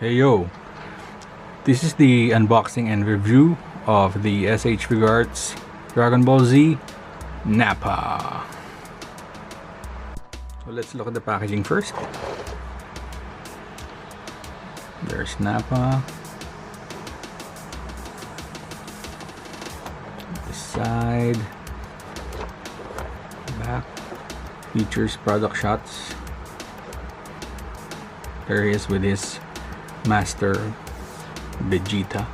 Hey yo, this is the unboxing and review of the SHFiguarts Dragonball Z Nappa. So let's look at the packaging first. There's Nappa. This side, back, features product shots. There he is with his Master Vegeta.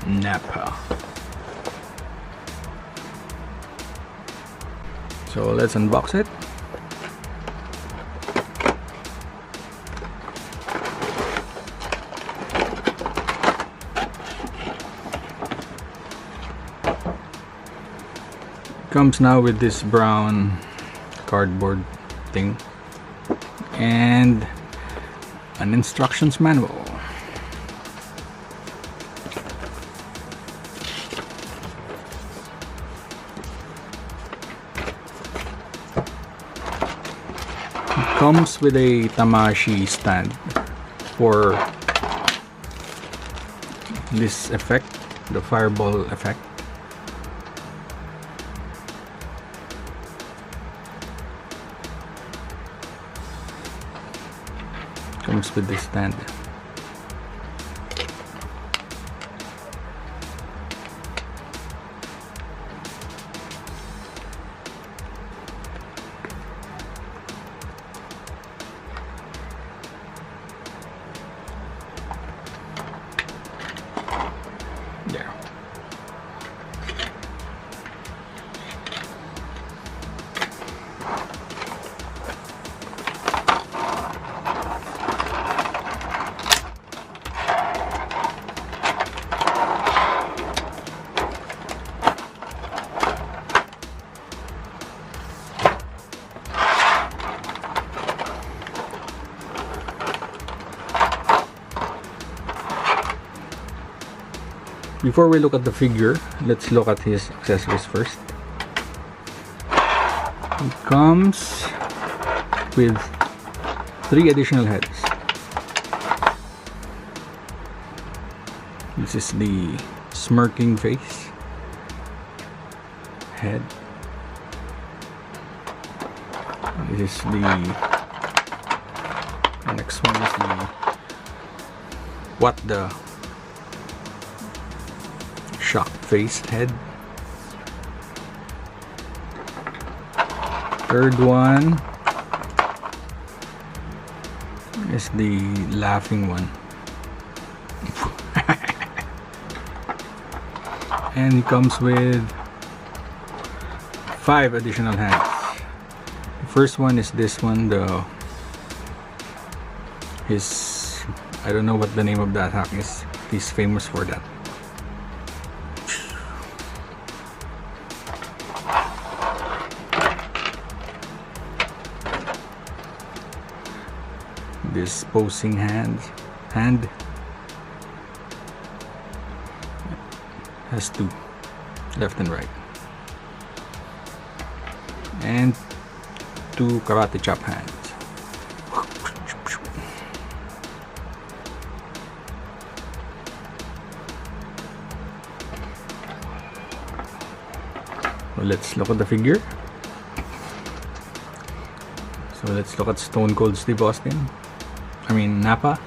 Nappa. So let's unbox it. Comes now with this brown cardboard thing and an instructions manual. It comes with a Tamashii stand for this effect, the fireball effect. Comes with this stand. There. Before we look at the figure, let's look at his accessories first. It comes with 3 additional heads. This is the smirking face head. This is the next one is the what the shock face head. Third one is the laughing one. And it comes with 5 additional hands. The first one is this one, I don't know what the name of that hack is. He's famous for that. This posing hand has 2, left and right, and 2 karate chop hands. Well, let's look at the figure. So let's look at Stone Cold Steve Austin. I mean Nappa.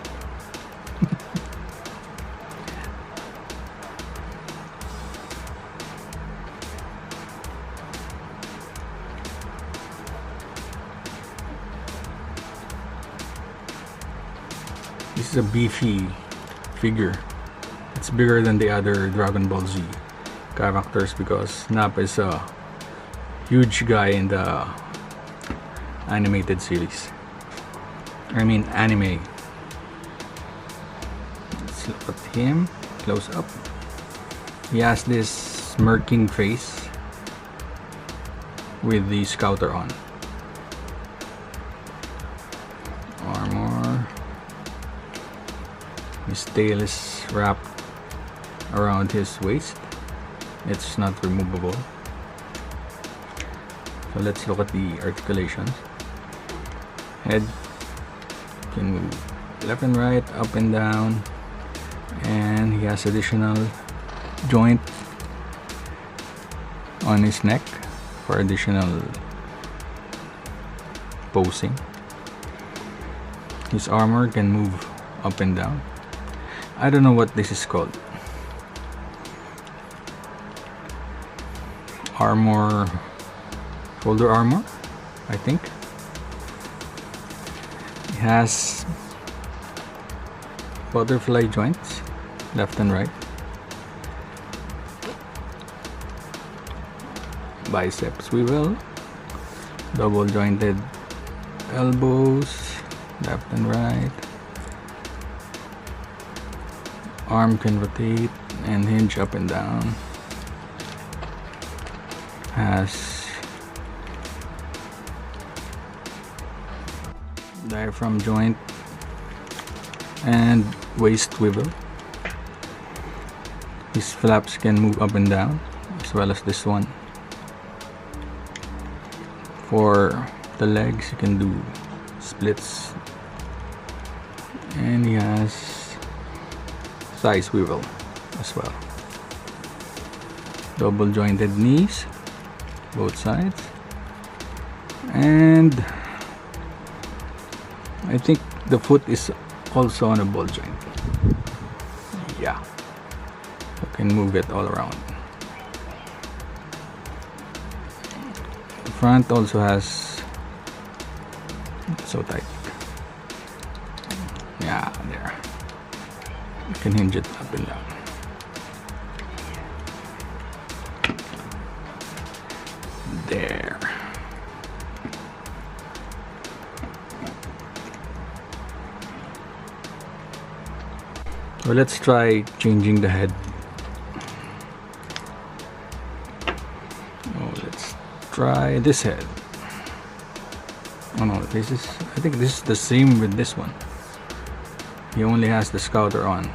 This is a beefy figure. It's bigger than the other Dragon Ball Z characters because Nappa is a huge guy in the animated series. I mean anime. Let's look at him close up. He has this smirking face with the scouter on. Armor. His tail is wrapped around his waist. It's not removable. So let's look at the articulations. Head can move left and right, up and down, and he has additional joint on his neck for additional posing. His armor can move up and down. I don't know what this is called. Armor, shoulder armor, I think. It has butterfly joints, left and right. Bicep swivel, double jointed elbows, left and right. Arm can rotate and hinge up and down. Has diaphragm joint and waist swivel. His flaps can move up and down, as well as this one. For the legs, you can do splits, and he has thigh swivel as well. Double jointed knees, both sides, and I think the foot is also on a ball joint. Yeah, you can move it all around. The front also has, so tight. Yeah, there. You can hinge it up and down. There. So let's try changing the head. Oh, let's try this head. Oh no, this is, I think this is the same with this one. He only has the scouter on.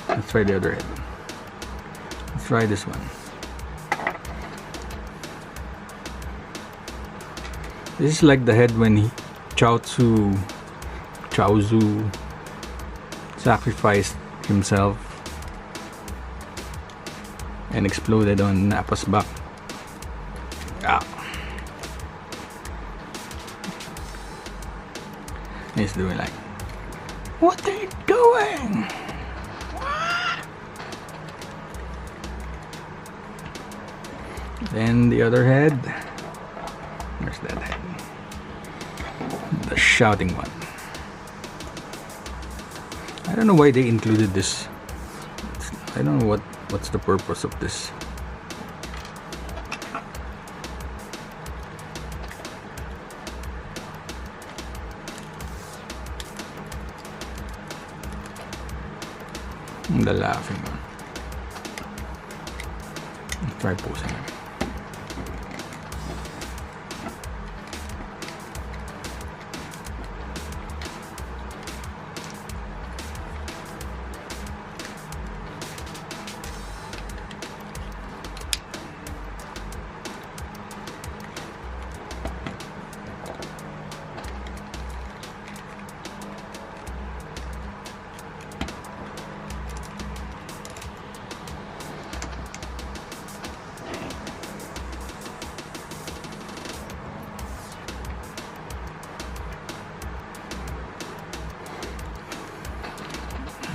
Let's try the other head. Let's try this one. This is like the head when Chaozu sacrificed himself and exploded on Nappa's back. Ah. He's doing like, what are you doing? Then the other head. Where's that head? The shouting one. I don't know why they included this. I don't know what's the purpose of this. The laughing one. Let's try posing him.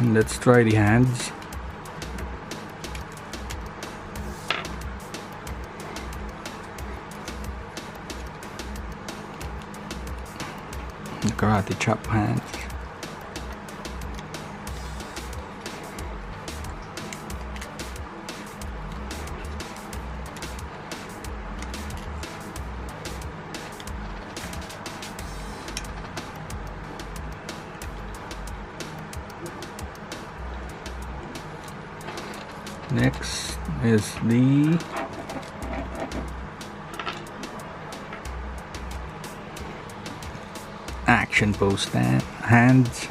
Let's try the hands. The karate chop hands. Next is the action pose hands.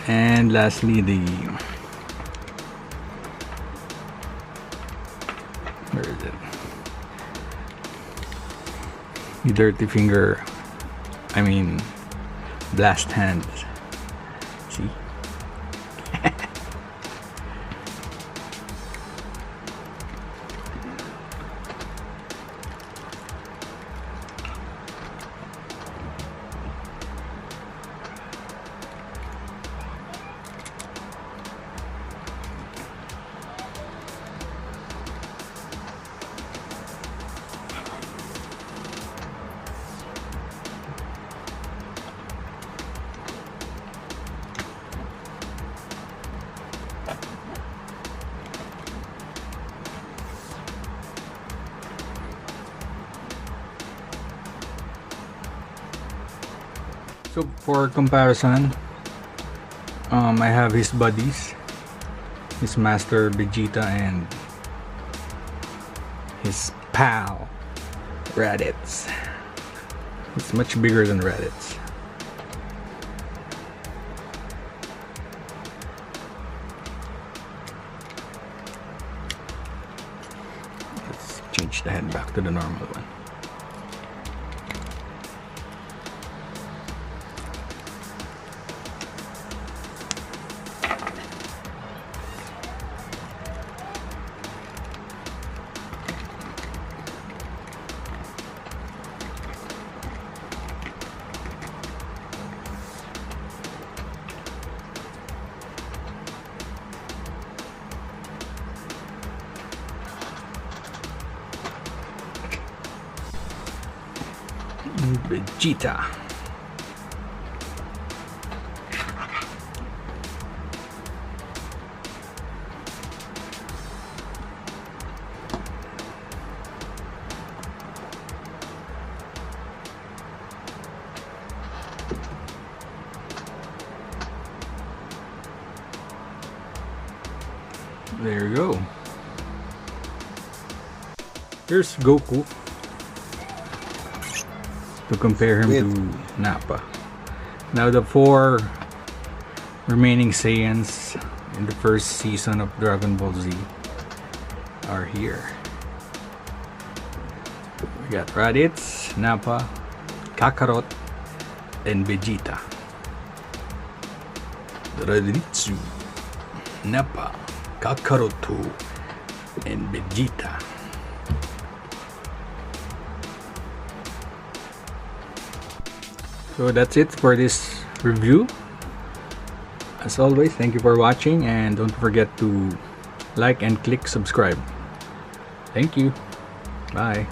And lastly, where is it? The dirty finger, I mean blast hands. See? So for comparison, I have his buddies, his master Vegeta and his pal Raditz. It's much bigger than Raditz. Let's change the head back to the normal one. Vegeta. There you go. Here's Goku, to compare him to Nappa. Now the 4 remaining Saiyans in the first season of Dragon Ball Z are here. We got Raditz, Nappa, Kakarot, and Vegeta. Raditz, Nappa, Kakarot, and Vegeta. So that's it for this review. As always, thank you for watching, and don't forget to like and click subscribe. Thank you. Bye.